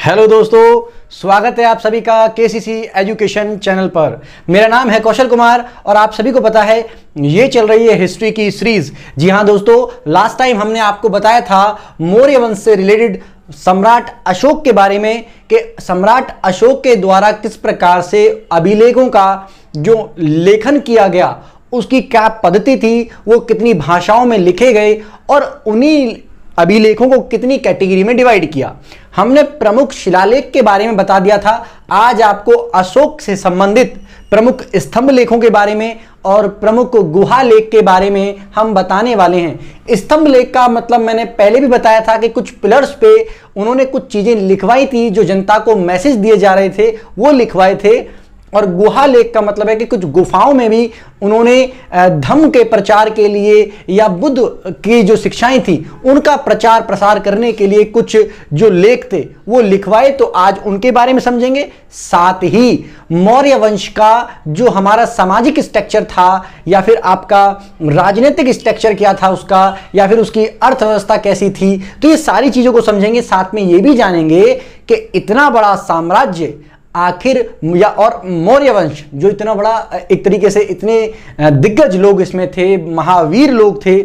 Hello दोस्तों, स्वागत है आप सभी का केसीसी एजुकेशन चैनल पर। मेरा नाम है कौशल कुमार और आप सभी को पता है ये चल रही है हिस्ट्री की सीरीज। जी हाँ दोस्तों, लास्ट टाइम हमने आपको बताया था मौर्य वंश से रिलेटेड सम्राट अशोक के बारे में कि सम्राट अशोक के द्वारा किस प्रकार से अभिलेखों का जो लेखन किया गया उसकी क्या पद्धति थी, वो कितनी भाषाओं में लिखे गए और उन्हीं अभिलेखों को कितनी कैटेगरी में डिवाइड किया। हमने प्रमुख शिलालेख के बारे में बता दिया था। आज आपको अशोक से संबंधित प्रमुख स्तंभ लेखों के बारे में और प्रमुख गुहा लेख के बारे में हम बताने वाले हैं। स्तंभ लेख का मतलब मैंने पहले भी बताया था कि कुछ पिलर्स पे उन्होंने कुछ चीजें लिखवाई थी, जो जनता को मैसेज दिए जा रहे थे वो लिखवाए थे। और गुहा लेख का मतलब है कि कुछ गुफाओं में भी उन्होंने धम्म के प्रचार के लिए या बुद्ध की जो शिक्षाएं थी उनका प्रचार प्रसार करने के लिए कुछ जो लेख थे वो लिखवाए। तो आज उनके बारे में समझेंगे। साथ ही मौर्य वंश का जो हमारा सामाजिक स्ट्रक्चर था या फिर आपका राजनीतिक स्ट्रक्चर क्या था उसका, या फिर उसकी अर्थव्यवस्था कैसी थी, तो ये सारी चीजों को समझेंगे। साथ में ये भी जानेंगे कि इतना बड़ा साम्राज्य आखिर या और मौर्य वंश जो इतना बड़ा एक तरीके से इतने दिग्गज लोग इसमें थे, महावीर लोग थे,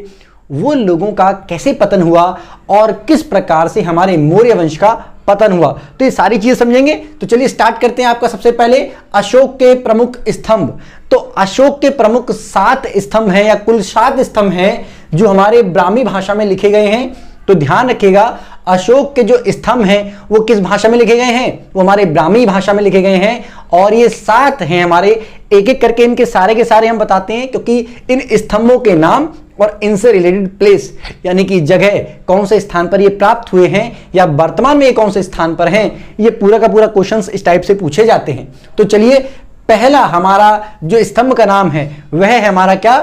वो लोगों का कैसे पतन हुआ और किस प्रकार से हमारे मौर्य वंश का पतन हुआ, तो ये सारी चीजें समझेंगे। तो चलिए स्टार्ट करते हैं। आपका सबसे पहले अशोक के प्रमुख स्तंभ। तो अशोक के प्रमुख 7 स्तंभ हैं या कुल 7 स्तंभ हैं जो हमारे ब्राह्मी भाषा में लिखे गए हैं। तो ध्यान रखिएगा, अशोक के जो स्तंभ हैं वो किस भाषा में लिखे गए हैं, वो हमारे ब्राह्मी भाषा में लिखे गए हैं। और ये 7 हैं हमारे, एक एक करके इनके सारे के सारे हम बताते हैं, क्योंकि इन स्तंभों के नाम और इनसे रिलेटेड प्लेस यानी कि जगह कौन से स्थान पर ये प्राप्त हुए हैं या वर्तमान में ये कौन से स्थान पर हैं, ये पूरा का पूरा क्वेश्चंस इस टाइप से पूछे जाते हैं। तो चलिए, पहला हमारा जो स्तंभ का नाम है वह है हमारा क्या,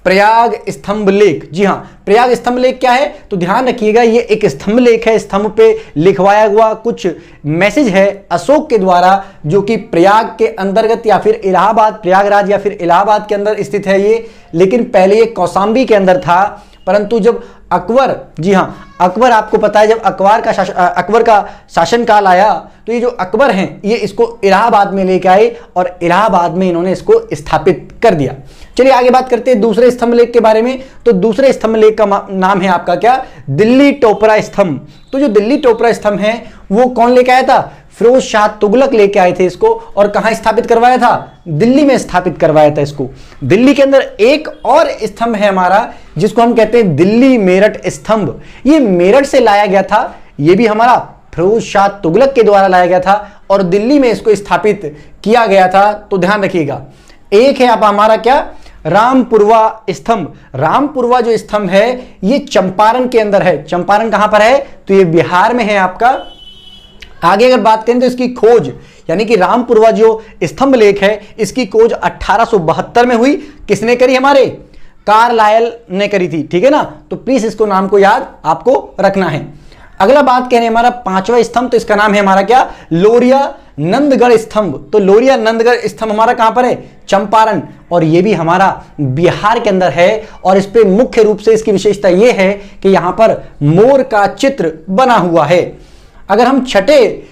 प्रयाग स्तंभ लेख। जी हाँ, प्रयाग स्तंभ लेख क्या है, तो ध्यान रखिएगा ये एक स्तंभ लेख है। स्तंभ पे लिखवाया हुआ कुछ मैसेज है अशोक के द्वारा, जो कि प्रयाग के अंतर्गत या फिर इलाहाबाद, प्रयागराज या फिर इलाहाबाद के अंदर स्थित है ये। लेकिन पहले ये कौशाम्बी के अंदर था, परंतु जब अकबर, जी हाँ अकबर, आपको पता है जब अकबर का शासनकाल आया तो ये जो अकबर हैं ये इसको इलाहाबाद में लेके आए और इलाहाबाद में इन्होंने इसको स्थापित कर दिया। चलिए आगे बात करते हैं दूसरे स्तंभ लेख के बारे में। तो दूसरे स्तंभ लेख का नाम है आपका क्या, दिल्ली टोपरा स्तंभ। तो जो दिल्ली टोपरा स्तंभ है वो कौन लेके आया था, फिरोज शाह तुगलक लेके आए थे इसको। और कहां स्थापित करवाया था, दिल्ली में स्थापित करवाया था इसको। दिल्ली के अंदर एक और स्तंभ है हमारा जिसको हम कहते हैं दिल्ली मेरठ स्तंभ। ये मेरठ से लाया गया था, ये भी हमारा फिरोज शाह तुगलक के द्वारा लाया गया था और दिल्ली में इसको स्थापित किया गया था। तो ध्यान रखिएगा। एक है आप हमारा क्या, रामपुरवा स्तंभ। रामपुरवा जो स्तंभ है ये चंपारण के अंदर है। चंपारण कहां पर है, तो ये बिहार में है आपका। आगे अगर बात करें तो इसकी खोज यानी कि रामपुरवा जो स्तंभ लेख है इसकी खोज 1872 में हुई। किसने करी, हमारे कार्लायल ने करी थी, ठीक है ना। तो प्लीज इसको नाम को याद आपको रखना है। अगला बात करें हमारा 5वां स्तंभ, तो इसका नाम है हमारा क्या, लोरिया नंदगढ़ स्तंभ। तो लोरिया नंदगढ़ स्तंभ हमारा कहां पर है, चंपारण, और ये भी हमारा बिहार के अंदर है। और इस पे मुख्य रूप से इसकी विशेषता ये है कि यहां पर मोर का चित्र बना हुआ है। अगर हम छठे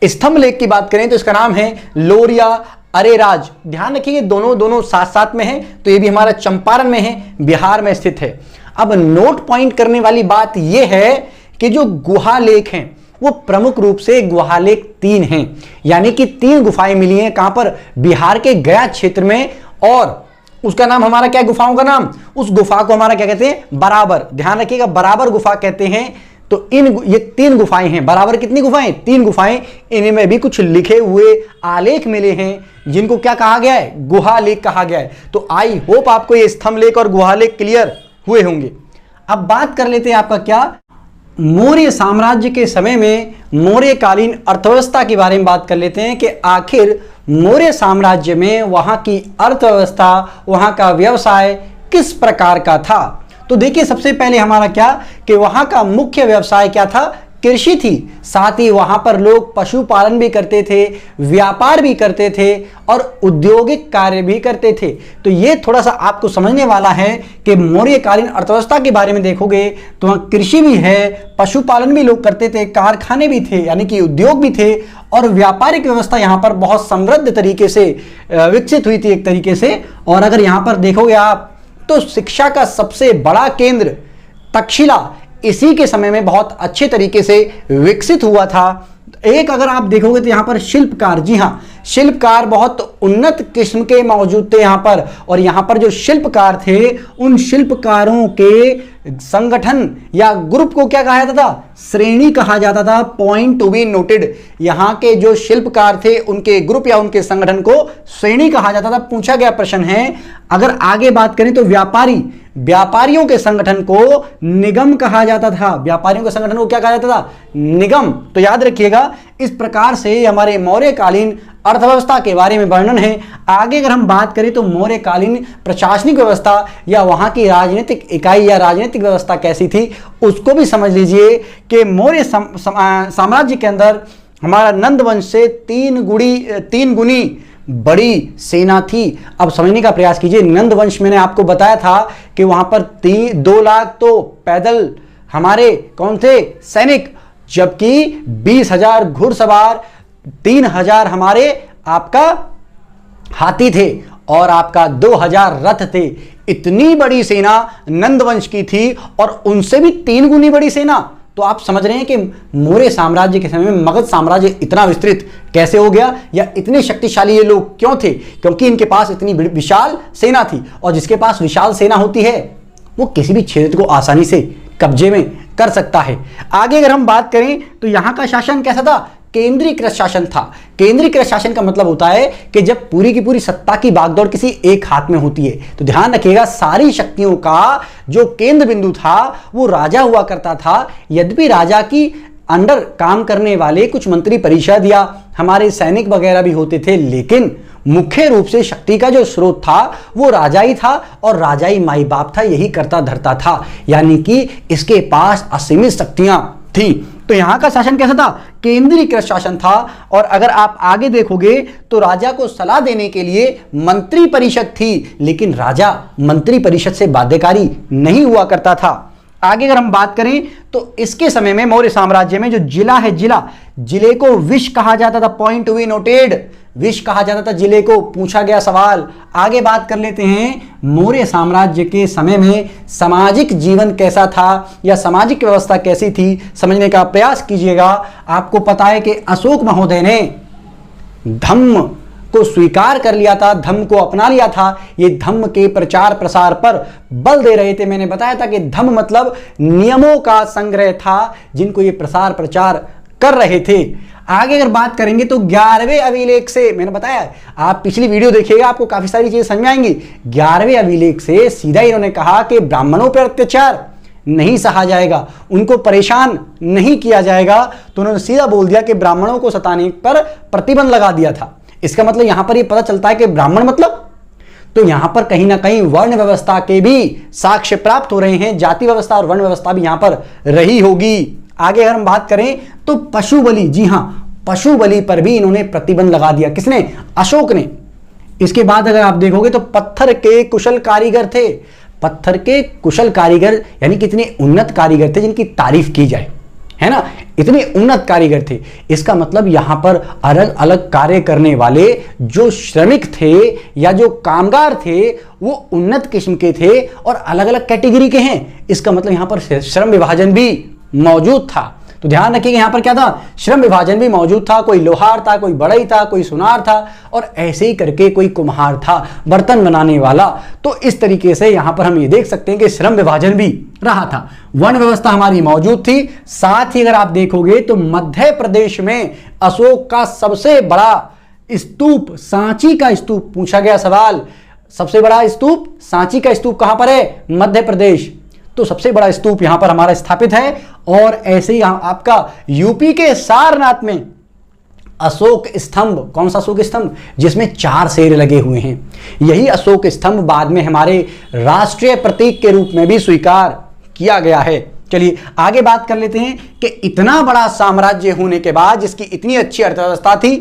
स्तंभ लेख की बात करें तो इसका नाम है लोरिया अरेराज। ध्यान रखिए दोनों साथ साथ में है, तो ये भी हमारा चंपारण में है, बिहार में स्थित है। अब नोट पॉइंट करने वाली बात यह है कि जो गुहा लेख हैं वो प्रमुख रूप से गुहालेख 3 हैं, यानी कि 3 गुफाएं मिली हैं। कहां पर, बिहार के गया क्षेत्र में। और उसका नाम हमारा क्या है, गुफाओं का नाम, उस गुफा को हमारा क्या कहते हैं, बराबर। ध्यान रखिएगा, बराबर गुफा कहते हैं। तो ये 3 गुफाएं हैं। बराबर कितनी गुफाएं, 3 गुफाएं। इनमें भी कुछ लिखे हुए आलेख मिले हैं जिनको क्या कहा गया है, गुहालेख कहा गया है। तो आई होप आपको ये स्तंभ लेख और गुहालेख क्लियर हुए होंगे। अब बात कर लेते हैं आपका क्या, मौर्य साम्राज्य के समय में मौर्यकालीन अर्थव्यवस्था के बारे में बात कर लेते हैं कि आखिर मौर्य साम्राज्य में वहां की अर्थव्यवस्था, वहां का व्यवसाय किस प्रकार का था। तो देखिए सबसे पहले हमारा क्या कि वहां का मुख्य व्यवसाय क्या था, कृषि थी, साथ ही वहां पर लोग पशुपालन भी करते थे, व्यापार भी करते थे और औद्योगिक कार्य भी करते थे। तो ये थोड़ा सा आपको समझने वाला है कि मौर्यकालीन अर्थव्यवस्था के बारे में देखोगे तो वहां कृषि भी है, पशुपालन भी लोग करते थे, कारखाने भी थे यानी कि उद्योग भी थे और व्यापारिक व्यवस्था यहां पर बहुत समृद्ध तरीके से विकसित हुई थी एक तरीके से। और अगर यहां पर देखोगे आप तो शिक्षा का सबसे बड़ा केंद्र तक्षशिला इसी के समय में बहुत अच्छे तरीके से विकसित हुआ था। एक अगर आप देखोगे तो यहां पर शिल्पकार, जी हां, शिल्पकार बहुत उन्नत किस्म के मौजूद थे यहां पर। और यहां पर जो शिल्पकार थे उन शिल्पकारों के संगठन या ग्रुप को क्या कहा जाता था? श्रेणी कहा जाता था। पॉइंट टू बी नोटेड, यहां के जो शिल्पकार थे उनके ग्रुप या उनके संगठन को श्रेणी कहा जाता था। पूछा गया प्रश्न है, अगर आगे बात करें तो व्यापारियों के संगठन को निगम कहा जाता था। व्यापारियों के संगठन को क्या कहा जाता था? निगम। तो याद रखिएगा, इस प्रकार से हमारे मौर्यकालीन अर्थव्यवस्था के बारे में वर्णन है। आगे अगर हम बात करें तो मौर्यकालीन प्रशासनिक व्यवस्था या वहां की राजनीतिक इकाई या राजनीतिक व्यवस्था कैसी थी उसको भी समझ लीजिए कि मौर्य साम्राज्य के अंदर हमारा नंद वंश से तीन गुनी बड़ी सेना थी। अब समझने का प्रयास कीजिए, नंद वंश मैंने आपको बताया था कि वहां पर 2 लाख तो पैदल हमारे कौन थे? सैनिक, जबकि 20,000 घुड़सवार, 3,000 हमारे आपका हाथी थे और आपका 2,000 रथ थे। इतनी बड़ी सेना नंदवंश की थी और उनसे भी 3 गुनी बड़ी सेना। तो आप समझ रहे हैं कि मौर्य साम्राज्य के समय में मगध साम्राज्य इतना विस्तृत कैसे हो गया या इतने शक्तिशाली ये लोग क्यों थे? क्योंकि इनके पास इतनी विशाल सेना थी और जिसके पास विशाल सेना होती है वो किसी भी क्षेत्र को आसानी से कब्जे में कर सकता है। आगे अगर हम बात करें तो यहां का शासन कैसा था? केंद्रीकृत शासन था। केंद्रीकृत शासन का मतलब होता है कि जब पूरी की पूरी सत्ता की बागडोर किसी एक हाथ में होती है। तो ध्यान रखिएगा, सारी शक्तियों का जो केंद्र बिंदु था वो राजा हुआ करता था। यद्यपि राजा की अंडर काम करने वाले कुछ मंत्री परिषद या हमारे सैनिक वगैरह भी होते थे, लेकिन मुख्य रूप से शक्ति का जो स्रोत था वो राजा ही था और राजा ही माई बाप था, यही करता धरता था, यानी कि इसके पास असीमित शक्तियां थी। तो यहां का शासन कैसा था? केंद्रीकृत शासन था। और अगर आप आगे देखोगे तो राजा को सलाह देने के लिए मंत्री परिषद थी, लेकिन राजा मंत्री परिषद से बाध्यकारी नहीं हुआ करता था। आगे अगर हम बात करें तो इसके समय में मौर्य साम्राज्य में जो जिला है, जिले को विश कहा जाता था। Point to be noted, wish कहा जाता था जिले को। पूछा गया सवाल। आगे बात कर लेते हैं, मौर्य साम्राज्य के समय में सामाजिक जीवन कैसा था या सामाजिक व्यवस्था कैसी थी, समझने का प्रयास कीजिएगा। आपको पता है कि अशोक महोदय ने धम्म को स्वीकार कर लिया था, धम्म को अपना लिया था। ये धम्म के प्रचार प्रसार पर बल दे रहे थे। मैंने बताया था कि धम्म मतलब नियमों का संग्रह था जिनको ये प्रसार प्रचार कर रहे थे। आगे अगर बात करेंगे तो 11वें अभिलेख से, मैंने बताया आप पिछली वीडियो देखिएगा आपको काफी सारी चीजें समझ में आएंगी। 11वें अभिलेख से सीधा इन्होंने कहा कि ब्राह्मणों पर अत्याचार नहीं सहा जाएगा, उनको परेशान नहीं किया जाएगा। तो उन्होंने सीधा बोल दिया कि ब्राह्मणों को सताने पर प्रतिबंध लगा दिया था। इसका मतलब यहां पर यह पता चलता है कि ब्राह्मण मतलब, तो यहां पर कहीं ना कहीं वर्ण व्यवस्था के भी साक्ष्य प्राप्त हो रहे हैं। जाति व्यवस्था और वर्ण व्यवस्था भी यहां पर रही होगी। आगे अगर हम बात करें तो पशु बलि, जी हां, पशु बलि पर भी इन्होंने प्रतिबंध लगा दिया। किसने? अशोक ने। इसके बाद अगर आप देखोगे तो पत्थर के कुशल कारीगर थे। पत्थर के कुशल कारीगर यानी कितने उन्नत कारीगर थे जिनकी तारीफ की जाए, है ना, इतने उन्नत कारीगर थे। इसका मतलब यहां पर अलग अलग कार्य करने वाले जो श्रमिक थे या जो कामगार थे वो उन्नत किस्म के थे और अलग अलग कैटेगरी के हैं। इसका मतलब यहां पर श्रम विभाजन भी मौजूद था। तो ध्यान रखिए यहां पर क्या था? श्रम विभाजन भी मौजूद था। कोई लोहार था, कोई बढ़ई था, कोई सुनार था और ऐसे ही करके कोई कुम्हार था, बर्तन बनाने वाला। तो इस तरीके से यहां पर हम ये देख सकते हैं कि श्रम विभाजन भी रहा था। वर्ण व्यवस्था हमारी मौजूद थी। साथ ही अगर आप देखोगे तो मध्य प्रदेश में अशोक का सबसे बड़ा स्तूप, सांची का स्तूप, पूछा गया सवाल, सबसे बड़ा स्तूप सांची का स्तूप कहां पर है? मध्य प्रदेश। तो सबसे बड़ा स्तूप यहां पर हमारा स्थापित है। और ऐसे ही आपका यूपी के सारनाथ में अशोक स्तंभ, कौन सा अशोक स्तंभ? जिसमें 4 शेर लगे हुए हैं। यही अशोक स्तंभ बाद में हमारे राष्ट्रीय प्रतीक के रूप में भी स्वीकार किया गया है। चलिए आगे बात कर लेते हैं कि इतना बड़ा साम्राज्य होने के बाद, जिसकी इतनी अच्छी अर्थव्यवस्था थी,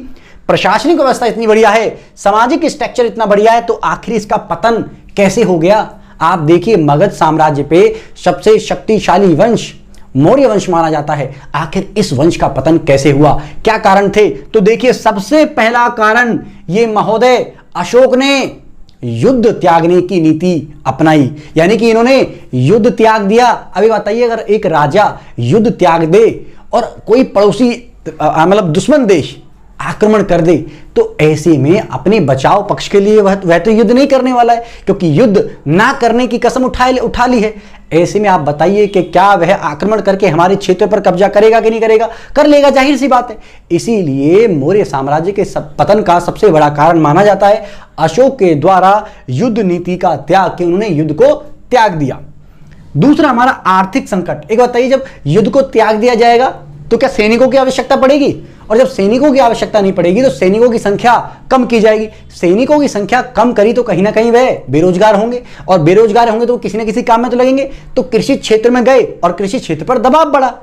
प्रशासनिक व्यवस्था इतनी बढ़िया है, सामाजिक स्ट्रक्चर इतना बढ़िया है, तो आखिर इसका पतन कैसे हो गया? आप देखिए, मगध साम्राज्य पे सबसे शक्तिशाली वंश मौर्य वंश माना जाता है। आखिर इस वंश का पतन कैसे हुआ, क्या कारण थे? तो देखिए, सबसे पहला कारण ये महोदय अशोक ने युद्ध त्यागने की नीति अपनाई, यानी कि इन्होंने युद्ध त्याग दिया। अभी बताइए, अगर एक राजा युद्ध त्याग दे और कोई पड़ोसी मतलब दुश्मन देश आक्रमण कर दे, तो ऐसे में अपने बचाव पक्ष के लिए वह तो युद्ध नहीं करने वाला है, क्योंकि युद्ध ना करने की कसम उठा ली है। ऐसे में आप बताइए कि क्या वह आक्रमण करके हमारे क्षेत्र पर कब्जा करेगा कि नहीं करेगा? कर लेगा, जाहिर सी बात है। इसीलिए मौर्य साम्राज्य के पतन का सबसे बड़ा कारण माना जाता है अशोक के द्वारा युद्ध नीति का त्याग, कि उन्होंने युद्ध को त्याग दिया। दूसरा, हमारा आर्थिक संकट। एक बताइए, जब युद्ध को त्याग दिया जाएगा तो क्या सैनिकों की आवश्यकता पड़ेगी? और जब सैनिकों की आवश्यकता नहीं पड़ेगी तो सैनिकों की संख्या कम की जाएगी। सैनिकों की संख्या कम करी तो कहीं ना कहीं वह बेरोजगार होंगे, और बेरोजगार होंगे तो किसी ना किसी काम में तो लगेंगे। तो कृषि क्षेत्र में गए और कृषि क्षेत्र पर दबाव बढ़ा,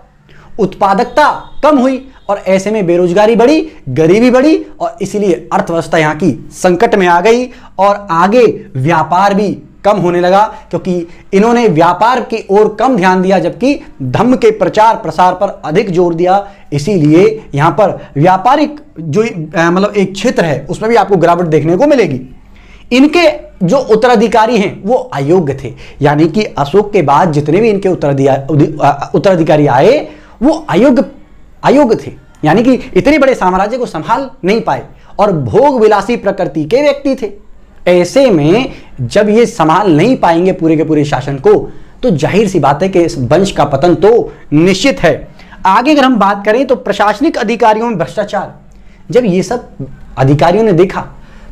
उत्पादकता कम हुई, और ऐसे में बेरोजगारी बढ़ी, गरीबी बढ़ी, और इसीलिए अर्थव्यवस्था यहाँ की संकट में आ गई। और आगे व्यापार भी कम होने लगा, क्योंकि इन्होंने व्यापार की ओर कम ध्यान दिया, जबकि धम्म के प्रचार प्रसार पर अधिक जोर दिया। इसीलिए यहां पर व्यापारिक जो मतलब एक क्षेत्र है उसमें भी आपको गिरावट देखने को मिलेगी। इनके जो उत्तराधिकारी हैं वो अयोग्य थे, यानी कि अशोक के बाद जितने भी इनके उत्तराधिकारी आए वो अयोग्य थे, यानी कि इतने बड़े साम्राज्य को संभाल नहीं पाए, और भोग विलासी प्रकृति के व्यक्ति थे। ऐसे में जब ये संभाल नहीं पाएंगे पूरे के पूरे शासन को, तो जाहिर सी बात है कि इस वंश का पतन तो निश्चित है। आगे अगर हम बात करें तो प्रशासनिक अधिकारियों में भ्रष्टाचार। जब ये सब अधिकारियों ने देखा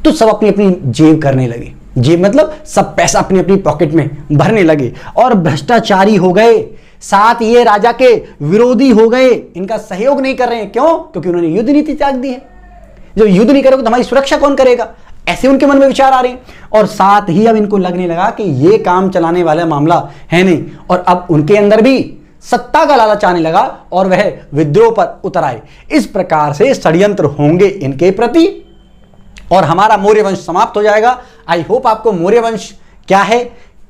तो सब अपनी अपनी जेब करने लगे, जेब मतलब सब पैसा अपनी अपनी पॉकेट में भरने लगे और भ्रष्टाचारी हो गए। साथ ये राजा के विरोधी हो गए, इनका सहयोग नहीं कर रहे हैं। क्यों? क्योंकि उन्होंने युद्ध नीति त्याग दी है। जब युद्ध नहीं करोगे तो हमारी सुरक्षा कौन करेगा? ऐसे उनके मन में विचार आ रहे हैं। और साथ ही अब इनको लगने लगा कि ये काम चलाने वाला मामला है नहीं, और अब उनके अंदर भी सत्ता का लालच आने लगा और वह विद्रोह पर उतर आए। इस प्रकार से षड्यंत्र होंगे इनके प्रति और हमारा मौर्य वंश समाप्त हो जाएगा। आई होप आपको मौर्य वंश क्या है,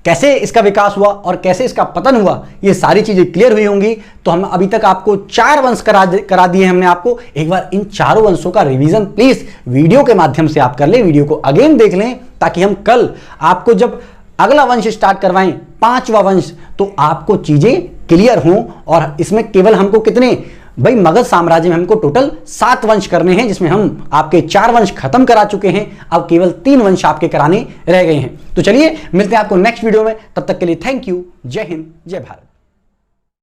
कैसे इसका विकास हुआ और कैसे इसका पतन हुआ, ये सारी चीजें क्लियर हुई होंगी। तो हम अभी तक आपको 4 वंश करा दिए हमने आपको। एक बार इन चारों वंशों का रिवीजन प्लीज वीडियो के माध्यम से आप कर लें, वीडियो को अगेन देख लें, ताकि हम कल आपको जब अगला वंश स्टार्ट करवाएं 5वां वंश, तो आपको चीजें क्लियर हों। और इसमें केवल हमको कितने, भाई मगध साम्राज्य में हमको टोटल 7 वंश करने हैं, जिसमें हम आपके 4 वंश खत्म करा चुके हैं। अब केवल 3 वंश आपके कराने रह गए हैं। तो चलिए मिलते हैं आपको नेक्स्ट वीडियो में, तब तक के लिए थैंक यू। जय हिंद, जय भारत।